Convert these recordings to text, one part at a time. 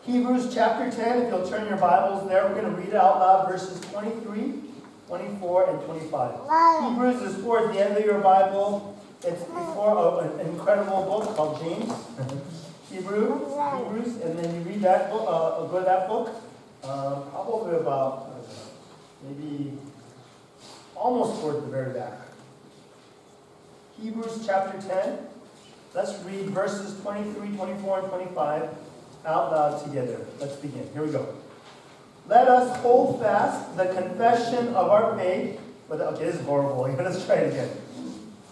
Hebrews chapter 10, if you'll turn your Bibles there, we're going to read out loud verses 23, 24, and 25. Hebrews is towards the end of your Bible. It's before an incredible book called James. Hebrews, and then you read that book, go to that book, probably about maybe almost towards the very back. Hebrews chapter 10. Let's read verses 23, 24, and 25 out loud together. Let's begin. Here we go. Let us hold fast the confession of our faith. Okay, this is horrible. Let's try it again.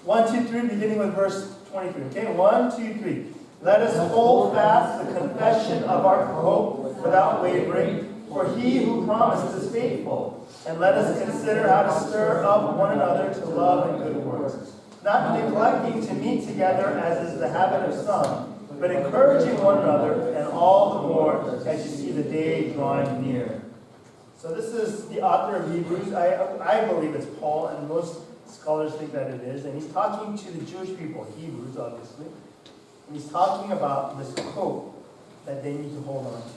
1, 2, 3, beginning with verse 23. Okay, 1, 2, 3. Let us hold fast the confession of our hope without wavering, for he who promised is faithful. And let us consider how to stir up one another to love and good works, not neglecting to meet together as is the habit of some, but encouraging one another, and all the more as you see the day drawing near. So this is the author of Hebrews. I believe it's Paul, and most scholars think that it is. And he's talking to the Jewish people, Hebrews obviously. And he's talking about this hope that they need to hold on to.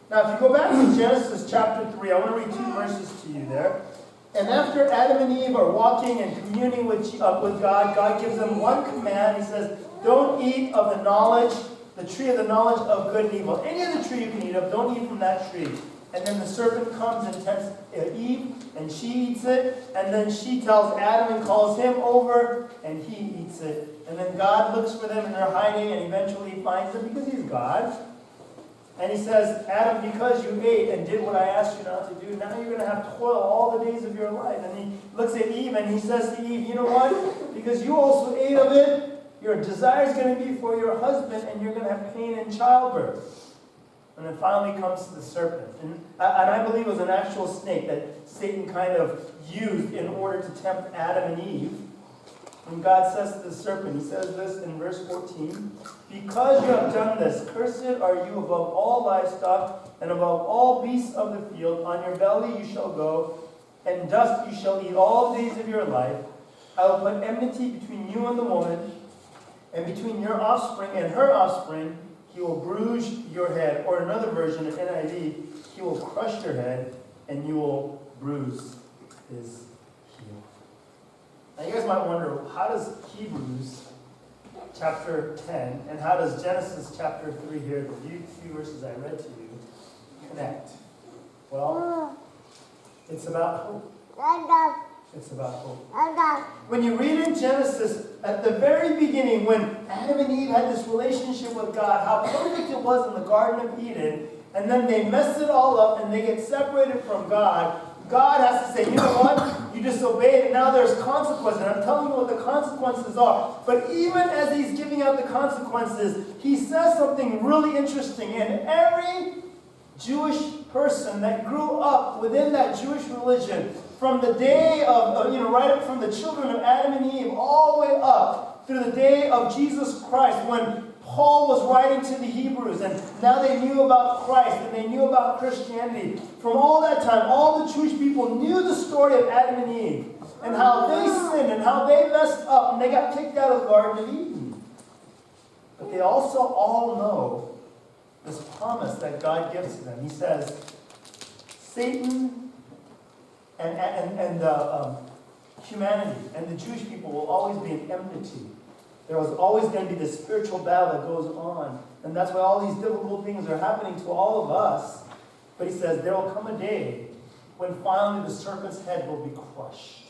Now if you go back to Genesis chapter 3, I want to read 2 verses to you there. And after Adam and Eve are walking and communing with God, God gives them one command. He says, don't eat of the tree of the knowledge of good and evil. Any other tree you can eat of, don't eat from that tree. And then the serpent comes and tempts Eve, and she eats it. And then she tells Adam and calls him over, and he eats it. And then God looks for them, and they're hiding, and eventually he finds them because he's God. And he says, Adam, because you ate and did what I asked you not to do, now you're going to have toil all the days of your life. And he looks at Eve and he says to Eve, you know what? Because you also ate of it, your desire is going to be for your husband, and you're going to have pain in childbirth. And then finally comes the serpent. And I believe it was an actual snake that Satan kind of used in order to tempt Adam and Eve. And God says to the serpent, he says this in verse 14, because you have done this, cursed are you above all livestock and above all beasts of the field. On your belly you shall go, and dust you shall eat all the days of your life. I will put enmity between you and the woman, and between your offspring and her offspring. He will bruise your head. Or another version of NIV, he will crush your head, and you will bruise his heel. Now you guys might wonder, how does Hebrews chapter 10 and how does Genesis chapter 3 here, the few verses I read to you, connect? Well, it's about hope. It's about hope. When you read in Genesis, at the very beginning, when Adam and Eve had this relationship with God, how perfect it was in the Garden of Eden, and then they messed it all up and they get separated from God, God has to say, you know what? You disobeyed, and now there's consequences. And I'm telling you what the consequences are. But even as he's giving out the consequences, he says something really interesting. And every Jewish person that grew up within that Jewish religion, from the day of, right up from the children of Adam and Eve, all the way up through the day of Jesus Christ, when Paul was writing to the Hebrews, and now they knew about Christ, and they knew about Christianity. From all that time, all the Jewish people knew the story of Adam and Eve, and how they sinned, and how they messed up, and they got kicked out of the Garden of Eden. But they also all know this promise that God gives to them. He says, Satan and humanity and the Jewish people will always be in enmity. There was always going to be this spiritual battle that goes on. And that's why all these difficult things are happening to all of us. But he says there will come a day when finally the serpent's head will be crushed.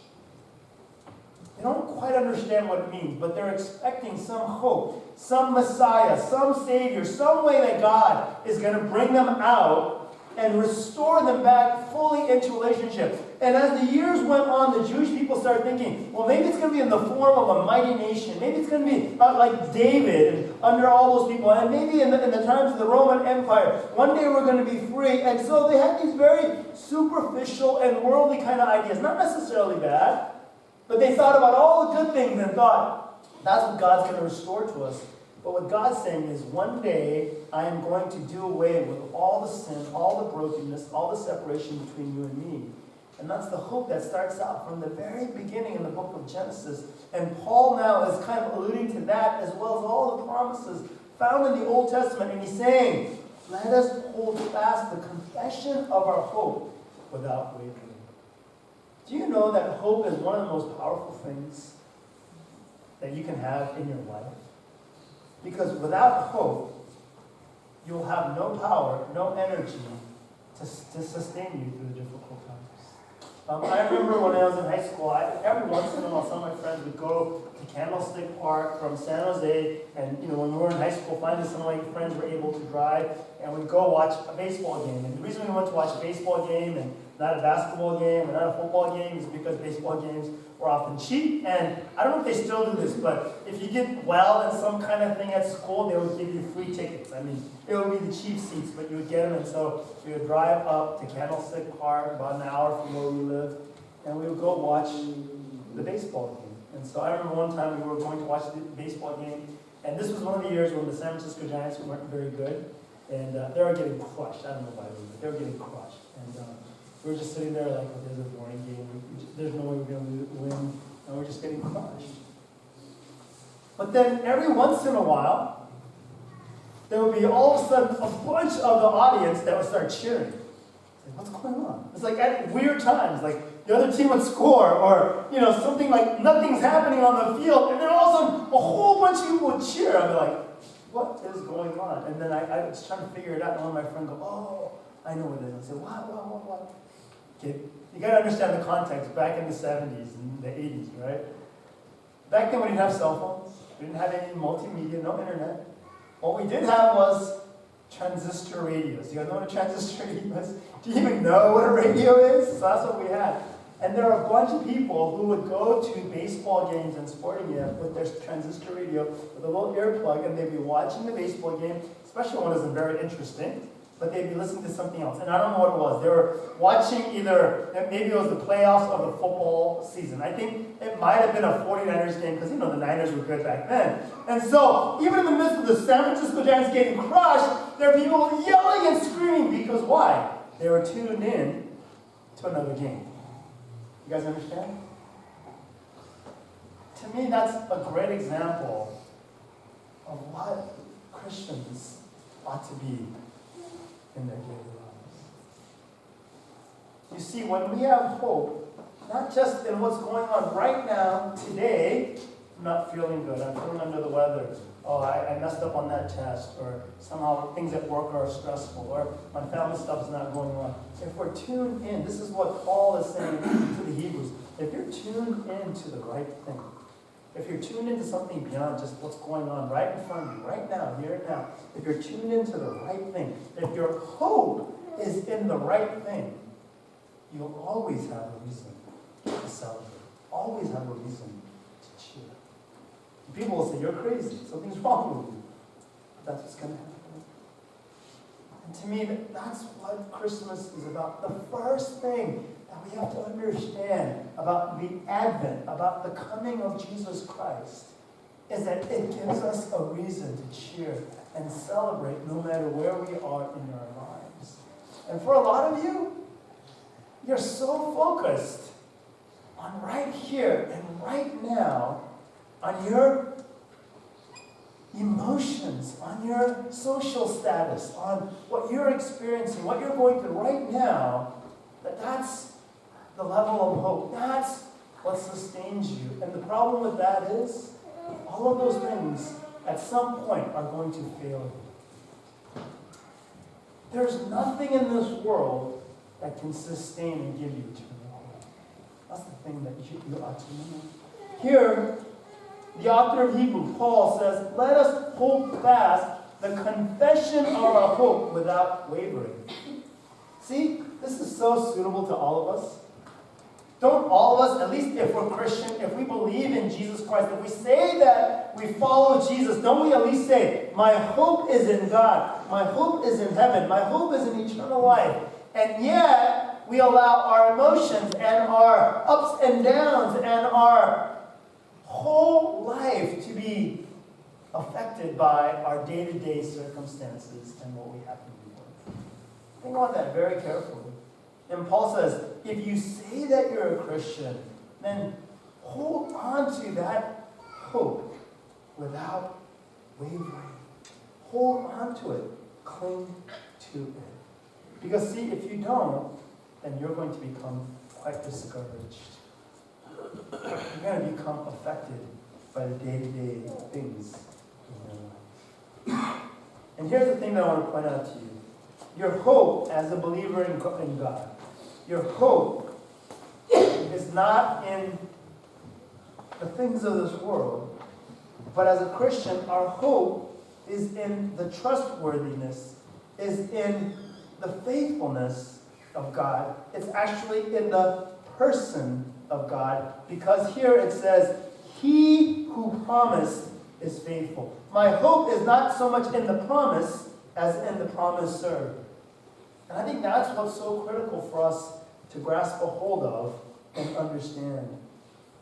They don't quite understand what it means, but they're expecting some hope, some Messiah, some Savior, some way that God is going to bring them out and restore them back fully into relationship. And as the years went on, the Jewish people started thinking, well, maybe it's going to be in the form of a mighty nation. Maybe it's going to be like David and under all those people. And maybe in the times of the Roman Empire, one day we're going to be free. And so they had these very superficial and worldly kind of ideas. Not necessarily bad, but they thought about all the good things and thought, that's what God's going to restore to us. But what God's saying is, one day I am going to do away with all the sin, all the brokenness, all the separation between you and me. And that's the hope that starts out from the very beginning in the book of Genesis. And Paul now is kind of alluding to that, as well as all the promises found in the Old Testament, and he's saying, let us hold fast the confession of our hope without wavering. Do you know that hope is one of the most powerful things that you can have in your life? Because without hope, you'll have no power, no energy to sustain you through the difficult times. I remember when I was in high school, every once in a while, some of my friends would go to Candlestick Park from San Jose, and when we were in high school, finally some of my friends were able to drive, and we'd go watch a baseball game. And the reason we went to watch a baseball game and not a basketball game and not a football game is because baseball games were often cheap. And I don't know if they still do this, but if you did well in some kind of thing at school, they would give you free tickets. I mean, it would be the cheap seats, but you would get them. And so we would drive up to Candlestick Park, about an hour from where we lived, and we would go watch the baseball game. And so I remember one time we were going to watch the baseball game, and this was one of the years when the San Francisco Giants weren't very good, and they were getting crushed. I don't know why, but they were getting crushed. And we were just sitting there like, well, there's a boring game. There's no way we're going to win, and we're just getting crushed. But then every once in a while, there would be all of a sudden a bunch of the audience that would start cheering. Like, what's going on? It's like at weird times, like the other team would score, or something like nothing's happening on the field, and then all of a sudden a whole bunch of people would cheer. I'd be like, what is going on? And then I was trying to figure it out, and one of my friends go, oh, I know what it is. I said, what? Okay, you got to understand the context back in the 70s and the 80s, right? Back then we didn't have cell phones, we didn't have any multimedia, no internet. What we did have was transistor radios. You guys know what a transistor radio is? Do you even know what a radio is? So that's what we had. And there are a bunch of people who would go to baseball games and sporting events with their transistor radio with a little earplug, and they'd be watching the baseball game, especially when it wasn't very interesting, but they'd be listening to something else. And I don't know what it was. They were watching maybe it was the playoffs of the football season. I think it might have been a 49ers game because, the Niners were good back then. And so, even in the midst of the San Francisco Giants getting crushed, there are people yelling and screaming because why? They were tuned in to another game. You guys understand? To me, that's a great example of what Christians ought to be in their daily lives. You see, when we have hope, not just in what's going on right now, today, I'm not feeling good, I'm feeling under the weather, oh, I messed up on that test, or somehow things at work are stressful, or my family stuff is not going on. If we're tuned in, this is what Paul is saying to the Hebrews, if you're tuned in to the right thing, if you're tuned into something beyond just what's going on right in front of you, right now, here and now, if you're tuned into the right thing, if your hope is in the right thing, you'll always have a reason to celebrate, always have a reason to cheer. People will say, you're crazy, something's wrong with you. But that's what's going to happen. And to me, that's what Christmas is about. The first thing that we have to understand about the Advent, about the coming of Jesus Christ, is that it gives us a reason to cheer and celebrate no matter where we are in our lives. And for a lot of you, you're so focused on right here and right now, on your emotions, on your social status, on what you're experiencing, what you're going through right now, that's the level of hope. That's what sustains you. And the problem with that is, all of those things at some point are going to fail you. There's nothing in this world that can sustain and give you eternal hope. That's the thing that you ought to know. Here, the author of Hebrews, Paul, says, let us hold fast the confession of our hope without wavering. See, this is so suitable to all of us. Don't all of us, at least if we're Christian, if we believe in Jesus Christ, if we say that we follow Jesus, don't we at least say, my hope is in God, my hope is in heaven, my hope is in eternal life. And yet, we allow our emotions and our ups and downs and our whole life to be affected by our day-to-day circumstances and what we happen to be with. Think about that very carefully. And Paul says, if you say that you're a Christian, then hold on to that hope without wavering. hold on to it. Cling to it. Because see, if you don't, then you're going to become quite discouraged. You're going to become affected by the day-to-day things in your life. And here's the thing that I want to point out to you. Your hope as a believer in God, your hope is not in the things of this world, but as a Christian, our hope is in the trustworthiness, is in the faithfulness of God. It's actually in the person of God, because here it says, He who promised is faithful. My hope is not so much in the promise as in the promiser. And I think that's what's so critical for us to grasp a hold of and understand.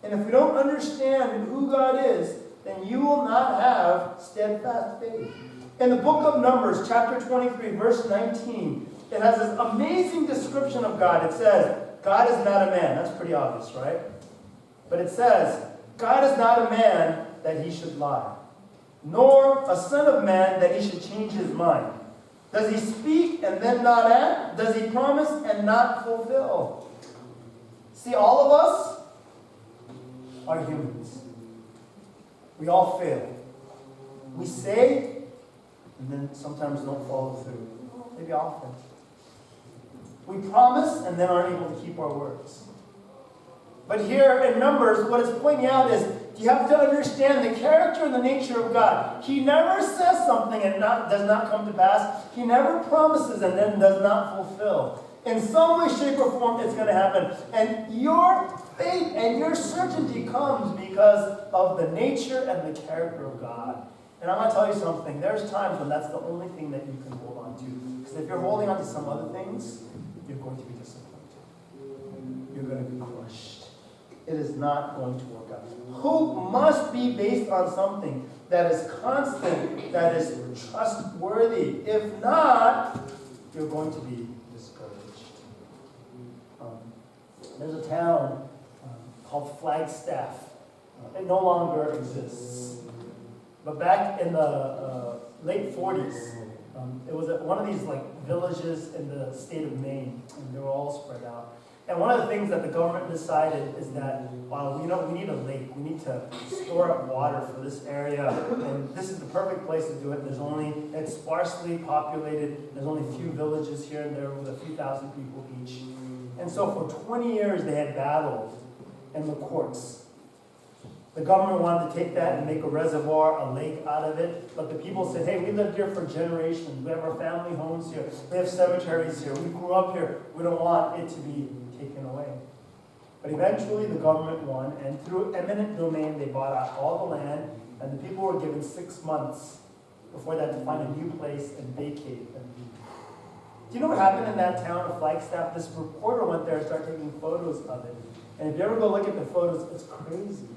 And if we don't understand who God is, then you will not have steadfast faith. In the book of Numbers, chapter 23, verse 19, it has this amazing description of God. It says, God is not a man. That's pretty obvious, right? But it says, God is not a man that he should lie, nor a son of man that he should change his mind. Does he speak and then not act? Does he promise and not fulfill? See, all of us are humans. We all fail. We say and then sometimes don't follow through. Maybe often. We promise and then aren't able to keep our words. But here in Numbers, what it's pointing out is you have to understand the character and the nature of God. He never says something and does not come to pass. He never promises and then does not fulfill. In some way, shape, or form, it's going to happen. And your faith and your certainty comes because of the nature and the character of God. And I'm going to tell you something. There's times when that's the only thing that you can hold on to. Because if you're holding on to some other things, you're going to be disappointed. You're going to be crushed. It is not going to work out. Hope must be based on something that is constant, that is trustworthy. If not, you're going to be discouraged. There's a town called Flagstaff. It no longer exists. But back in the late 40s, it was one of these villages in the state of Maine, and they were all spread out. And one of the things that the government decided is that, we need a lake. We need to store up water for this area. And this is the perfect place to do it. It's sparsely populated. There's only a few villages here and there with a few thousand people each. And so for 20 years they had battled in the courts. The government wanted to take that and make a reservoir, a lake out of it. But the people said, hey, we lived here for generations. We have our family homes here. We have cemeteries here. We grew up here. We don't want it to be taken away. But eventually the government won, and through eminent domain, they bought out all the land, and the people were given 6 months before that to find a new place and vacate and leave. Do you know what happened in that town of Flagstaff? This reporter went there and started taking photos of it. And if you ever go look at the photos, it's crazy.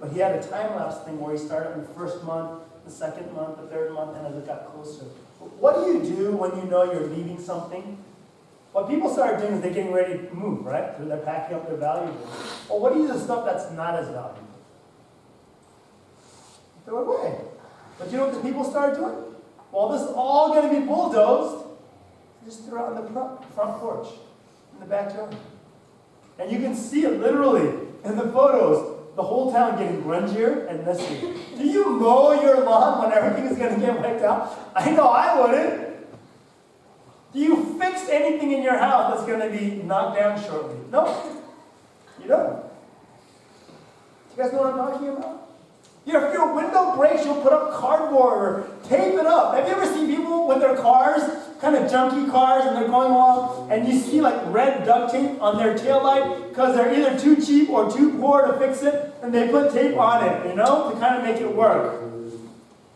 But he had a time-lapse thing where he started in the first month, the second month, the third month, and as it got closer. What do you do when you know you're leaving something? What people start doing is they're getting ready to move, right? So they're packing up their valuables. Well, what do you do with stuff that's not as valuable? Throw it away. But you know what the people started doing? Well, this is all going to be bulldozed. Just throw it on the front porch, in the backyard. And you can see it literally in the photos. The whole town getting grungier and messy. Do you mow your lawn when everything is going to get wiped out? I know I wouldn't. Do you fix anything in your house that's going to be knocked down shortly? No, you don't. Do you guys know what I'm talking about? If your window breaks, you'll put up cardboard or tape it up. Have you ever seen people with their cars, kind of junky cars, and they're going along, and you see red duct tape on their taillight because they're either too cheap or too poor to fix it, and they put tape on it, to kind of make it work.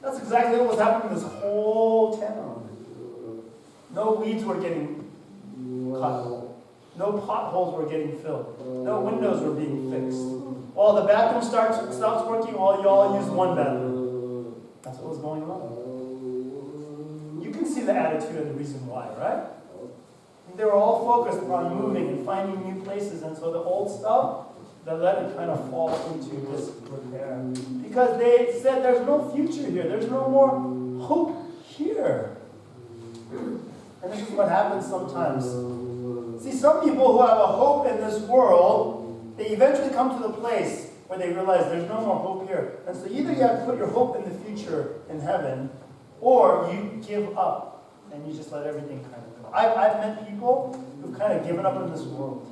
That's exactly what was happening in this whole town. No weeds were getting cut. No potholes were getting filled. No windows were being fixed. Well, the bathroom stops working, well, you all use one bathroom. That's what was going on. You can see the attitude and the reason why, right? They were all focused on moving and finding new places, and so the old stuff, they let it kind of fall into disrepair. Because they said there's no future here. There's no more hope here. And this is what happens sometimes. See, some people who have a hope in this world, they eventually come to the place where they realize there's no more hope here. And so either you have to put your hope in the future in heaven, or you give up and you just let everything kind of go. I've met people who've kind of given up in this world.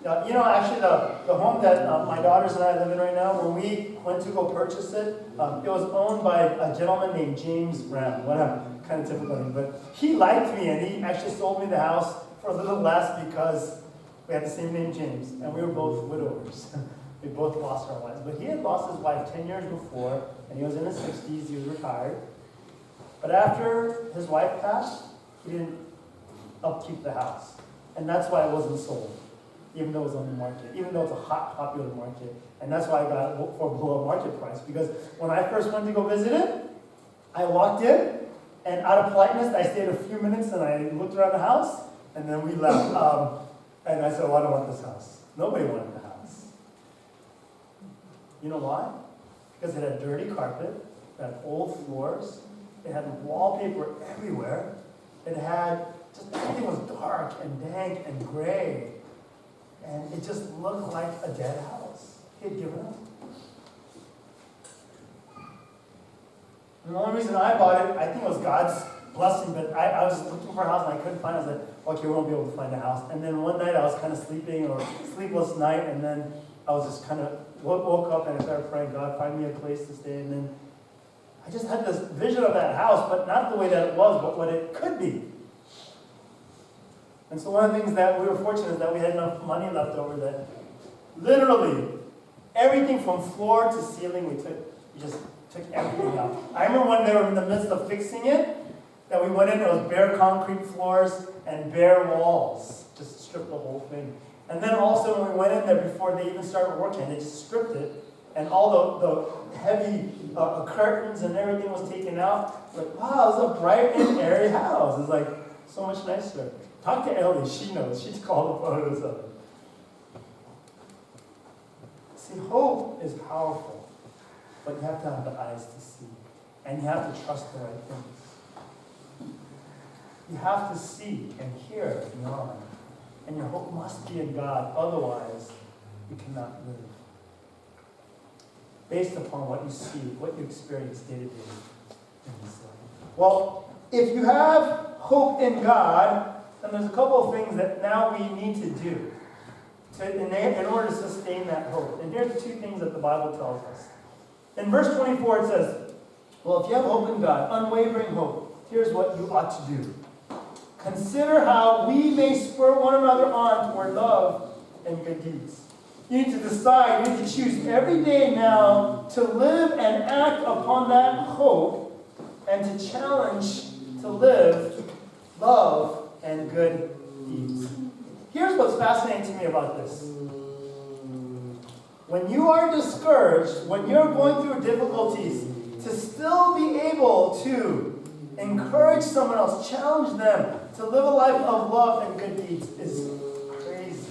Actually, the home that my daughters and I live in right now, when we went to go purchase it, it was owned by a gentleman named James Brown. Whatever, kind of typical name. But he liked me, and he actually sold me the house for a little less because we had the same name, James, and we were both widowers. We both lost our wives. But he had lost his wife 10 years before, and he was in his 60s, he was retired. But after his wife passed, he didn't upkeep the house. And that's why it wasn't sold, even though it was on the market, even though it's a hot, popular market. And that's why I got it for below market price. Because when I first went to go visit it, I walked in, and out of politeness, I stayed a few minutes and I looked around the house, and then we left. And I said, I don't want this house. Nobody wanted the house. You know why? Because it had dirty carpet, it had old floors, it had wallpaper everywhere, it had just everything was dark and dank and gray. And it just looked like a dead house. He had given up. And the only reason I bought it, I think it was God's blessing, but I was looking for a house and I couldn't find it. I was like, okay, we won't be able to find a house. And then one night I was kind of sleeping, or sleepless night, and then I was just kind of woke up and I started praying, God, find me a place to stay. And then I just had this vision of that house, but not the way that it was, but what it could be. And so one of the things that we were fortunate is that we had enough money left over that literally everything from floor to ceiling, we just took everything out. I remember when they were in the midst of fixing it, that we went in, it was bare concrete floors and bare walls. Just stripped the whole thing. And then also when we went in there before they even started working, they just stripped it. And all the heavy curtains and everything was taken out. Like, wow, it's a bright and airy house. It's like so much nicer. Talk to Ellie, she knows. She took all the photos of it. See, hope is powerful, but you have to have the eyes to see. And you have to trust the right things. You have to see and hear beyond. And your hope must be in God, otherwise you cannot live. Based upon what you see, what you experience day to day in this life. Well, if you have hope in God, then there's a couple of things that now we need to do in order to sustain that hope. And here's two things that the Bible tells us. In verse 24 it says, well, if you have hope in God, unwavering hope, here's what you ought to do. Consider how we may spur one another on toward love and good deeds. You need to decide, you need to choose every day now to live and act upon that hope and to challenge to live love and good deeds. Here's what's fascinating to me about this. When you are discouraged, when you're going through difficulties, to still be able to encourage someone else, challenge them to live a life of love and good deeds is crazy.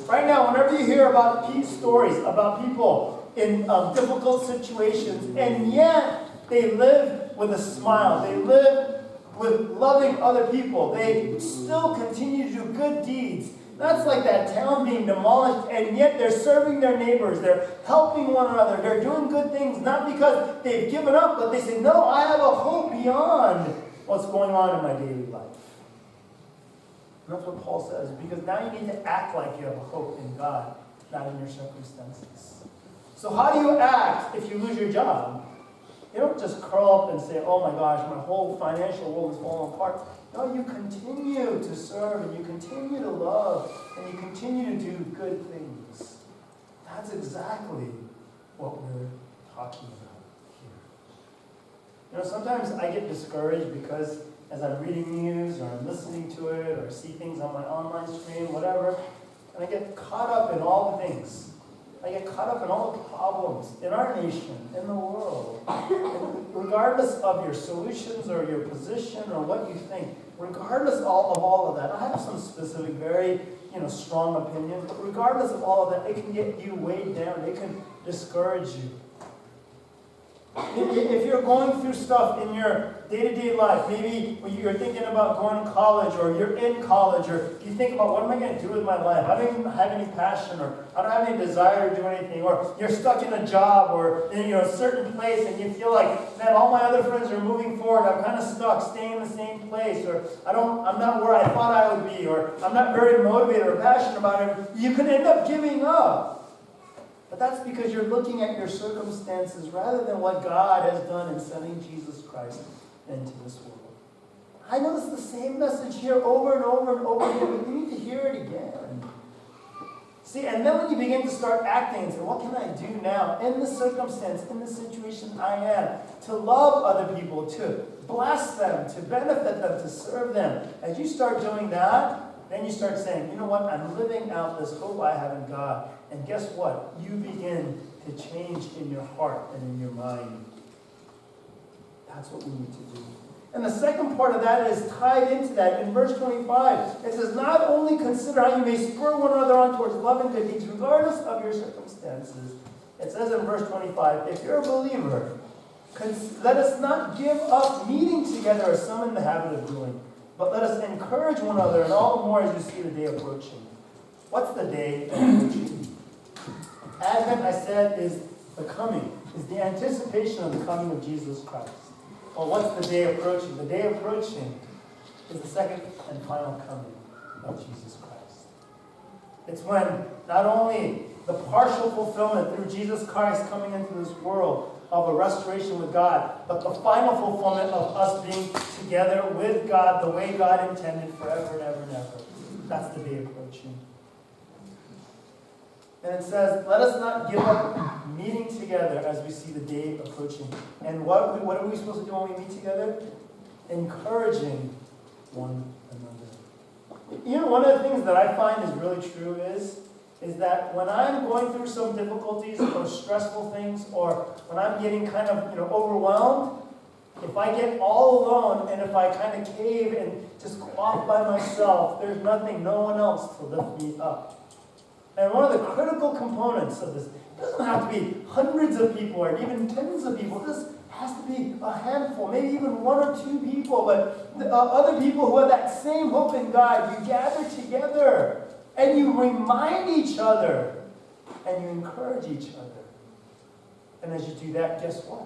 Right now, whenever you hear about stories about people in difficult situations, and yet they live with a smile, they live with loving other people, they still continue to do good deeds. That's like that town being demolished, and yet they're serving their neighbors, they're helping one another, they're doing good things, not because they've given up, but they say, no, I have a hope beyond what's going on in my daily life. And that's what Paul says, because now you need to act like you have a hope in God, not in your circumstances. So how do you act if you lose your job? You don't just curl up and say, oh my gosh, my whole financial world is falling apart. No, you continue to serve, and you continue to love, and you continue to do good things. That's exactly what we're talking about here. You know, sometimes I get discouraged because as I'm reading news, or I'm listening to it, or see things on my online stream, whatever, and I get caught up in all the things. I get caught up in all the problems in our nation, in the world. And regardless of your solutions or your position or what you think, regardless of all of that, I have some specific, very strong opinions, but regardless of all of that, it can get you weighed down. It can discourage you. If you're going through stuff in your day-to-day life, maybe when you're thinking about going to college, or you're in college, or you think about what am I going to do with my life? I don't even have any passion, or I don't have any desire to do anything, or you're stuck in a job or in a certain place, and you feel like, man, all my other friends are moving forward. I'm kind of stuck, staying in the same place, or I'm not where I thought I would be, or I'm not very motivated or passionate about it. You can end up giving up. But that's because you're looking at your circumstances rather than what God has done in sending Jesus Christ into this world. I know it's the same message here over and over and over again, but you need to hear it again. See, and then when you begin to start acting and say, what can I do now in the circumstance, in the situation I am, to love other people, to bless them, to benefit them, to serve them. As you start doing that, then you start saying, you know what, I'm living out this hope I have in God. And guess what? You begin to change in your heart and in your mind. That's what we need to do. And the second part of that is tied into that. In verse 25, it says, not only consider how you may spur one another on towards love and good deeds, regardless of your circumstances. It says in verse 25, if you're a believer, let us not give up meeting together as some in the habit of doing, but let us encourage one another, and all the more as you see the day approaching. What's the day approaching? Advent, I said, is the coming, is the anticipation of the coming of Jesus Christ. Well, what's the day approaching? The day approaching is the second and final coming of Jesus Christ. It's when not only the partial fulfillment through Jesus Christ coming into this world of a restoration with God, but the final fulfillment of us being together with God the way God intended forever and ever and ever. That's the day approaching. And it says, let us not give up meeting together as we see the day approaching. And what are we supposed to do when we meet together? Encouraging one another. You know, one of the things that I find is really true is that when I'm going through some difficulties or stressful things, or when I'm getting kind of overwhelmed, if I get all alone and if I kind of cave and just go off by myself, there's nothing, no one else to lift me up. And one of the critical components of this, it doesn't have to be hundreds of people or even tens of people. This has to be a handful, maybe even one or two people, but other people who have that same hope in God. You gather together and you remind each other and you encourage each other. And as you do that, guess what?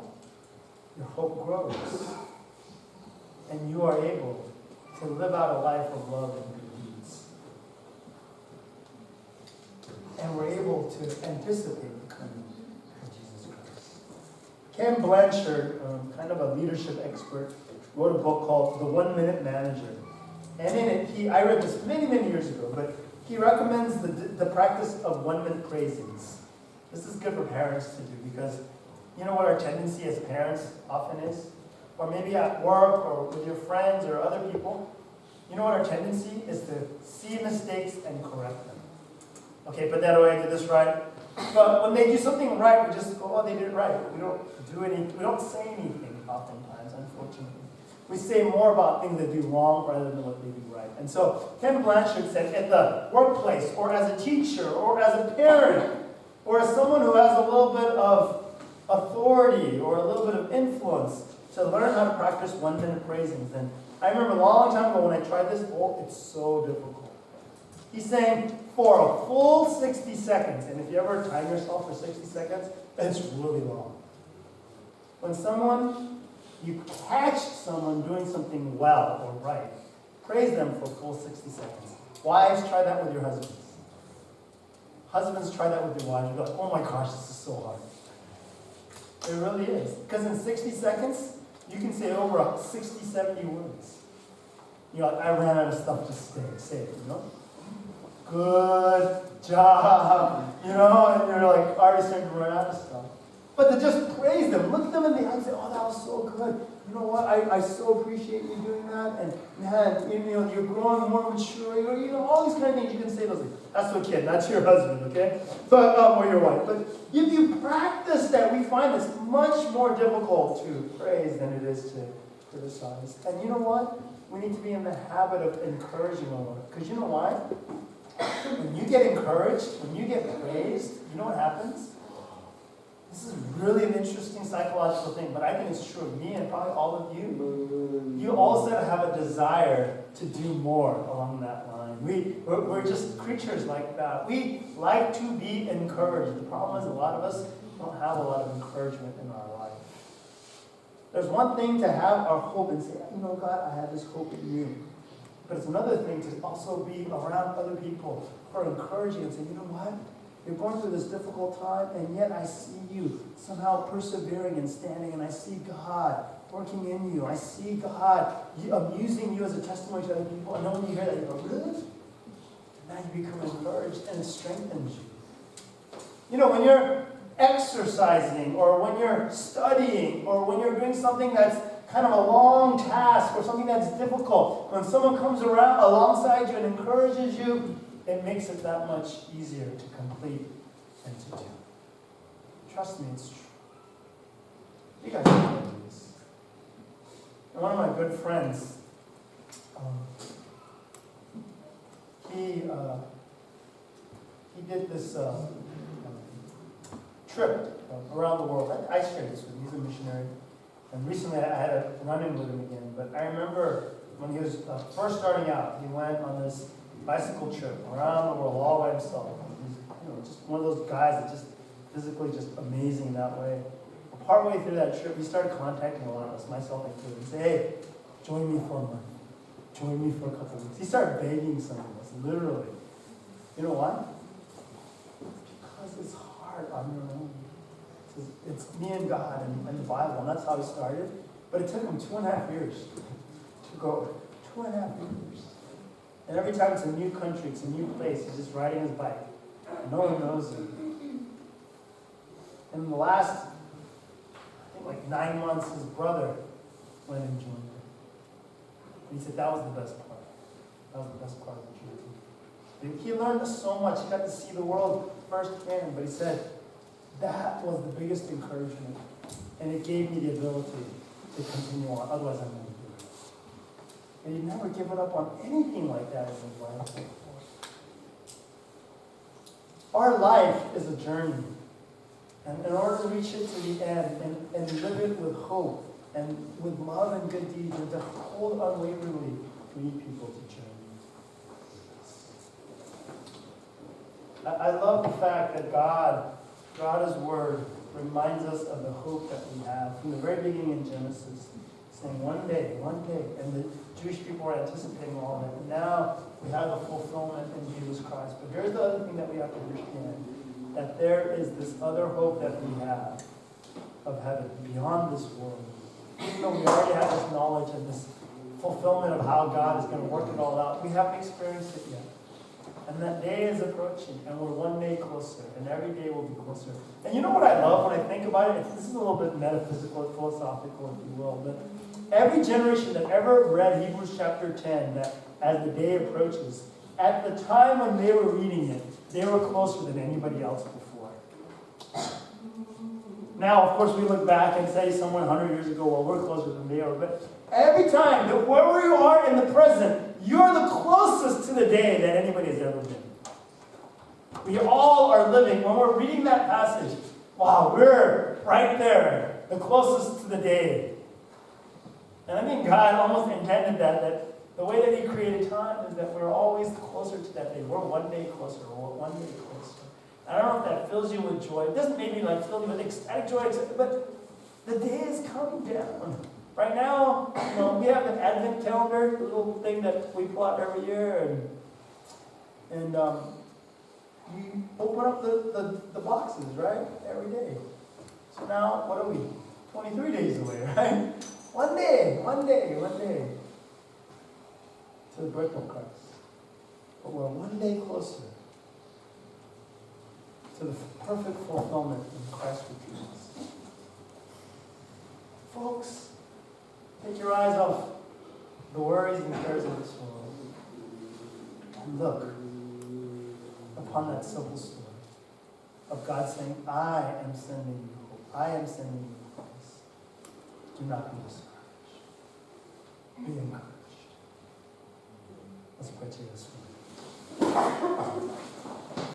Your hope grows. And you are able to live out a life of love and good deeds. And we're able to anticipate the coming of Jesus Christ. Ken Blanchard, kind of a leadership expert, wrote a book called The 1 Minute Manager. And in it, I read this many, many years ago, but he recommends the practice of 1 minute praisings. This is good for parents to do because you know what our tendency as parents often is? Or maybe at work or with your friends or other people. You know what our tendency is to see mistakes and correct them. Okay, put that away, I did this right. But when they do something right, we just go, oh, they did it right. We don't say anything oftentimes, unfortunately. We say more about things that do wrong rather than what they do right. And so Ken Blanchard said, at the workplace, or as a teacher, or as a parent, or as someone who has a little bit of authority or a little bit of influence, to learn how to practice 1 minute praisings. And I remember a long time ago when I tried this, it's so difficult. He's saying for a full 60 seconds, and if you ever time yourself for 60 seconds, it's really long. When you catch someone doing something well or right, praise them for a full 60 seconds. Wives, try that with your husbands. Husbands, try that with your wives. You're like, oh my gosh, this is so hard. It really is. Because in 60 seconds, you can say over 60, 70 words. You're like, I ran out of stuff to say, you know? Good job, and you're like already starting to run out of stuff. But to just praise them, look them in the eye and say, oh, that was so good. You know what, I so appreciate you doing that. And man, you're growing more mature. All these kind of things you can say those things. That's to a kid, not to your husband, okay? But or your wife. But if you practice that, we find this much more difficult to praise than it is to criticize. And you know what? We need to be in the habit of encouraging one another. Because you know why? When you get encouraged, when you get praised, you know what happens? This is really an interesting psychological thing, but I think it's true of me and probably all of you. You also have a desire to do more along that line. We're just creatures like that. We like to be encouraged. The problem is a lot of us don't have a lot of encouragement in our life. There's one thing to have our hope and say, you know, God, I have this hope in you. But it's another thing to also be around other people who are encouraging and saying, you know what? You're going through this difficult time, and yet I see you somehow persevering and standing, and I see God working in you. I see God using you as a testimony to other people. And then when you hear that, you go, really? And now you become encouraged, and it strengthens you. You know, when you're exercising, or when you're studying, or when you're doing something that's kind of a long task, or something that's difficult, when someone comes around alongside you and encourages you, it makes it that much easier to complete and to do. Trust me, it's true. You guys know this. And one of my good friends, he did this trip around the world. I shared this with him. He's a missionary. And recently I had a run-in with him again. But I remember when he was first starting out, he went on this bicycle trip around the world all by himself. He's, just one of those guys that just physically just amazing that way. Partway through that trip, he started contacting a lot of us, myself included, and say, hey, join me for a month. Join me for a couple of weeks. He started begging some of us, literally. You know why? Because it's hard on your own. It's me and God and the Bible, and that's how he started. But it took him 2.5 years to go. 2.5 years. And every time it's a new country, it's a new place, he's just riding his bike. No one knows him. And in the last, I think like 9 months, his brother went and joined him. And he said that was the best part. That was the best part of the trip. He learned so much. He got to see the world firsthand. But he said, that was the biggest encouragement. And it gave me the ability to continue on. Otherwise, I wouldn't do it. And he'd never given up on anything like that in his life before. Our life is a journey. And in order to reach it to the end and live it with hope and with love and good deeds and to hold unwaveringly, we need people to journey. I love the fact that God's Word reminds us of the hope that we have from the very beginning in Genesis, saying one day, and the Jewish people were anticipating all of it. And now we have the fulfillment in Jesus Christ. But here's the other thing that we have to understand, that there is this other hope that we have of heaven beyond this world. Even though we already have this knowledge and this fulfillment of how God is going to work it all out, we haven't experienced it yet. And that day is approaching, and we're one day closer, and every day will be closer. And you know what I love when I think about it? This is a little bit metaphysical, philosophical, if you will, but every generation that ever read Hebrews chapter 10, that as the day approaches, at the time when they were reading it, they were closer than anybody else before. Now, of course, we look back and say someone 100 years ago, well, we're closer than they are, but every time, wherever you are in the present, you're the closest to the day that anybody has ever been. We all are living, when we're reading that passage, wow, we're right there, the closest to the day. And I think God almost intended that the way that He created time is that we're always closer to that day. We're one day closer, or one day closer. I don't know if that fills you with joy. It doesn't maybe like fill you with ecstatic joy, but the day is coming down. Right now, we have an Advent calendar, a little thing that we pull out every year, and you open up the boxes, right? Every day. So now, what are we? 23 days away, right? One day to the birth of Christ. But we're one day closer to the perfect fulfillment in Christ returns. Folks, take your eyes off the worries and cares of this world and look upon that simple story of God saying, I am sending you hope. I am sending you Christ. Do not be discouraged. Be encouraged. Let's pray to this one.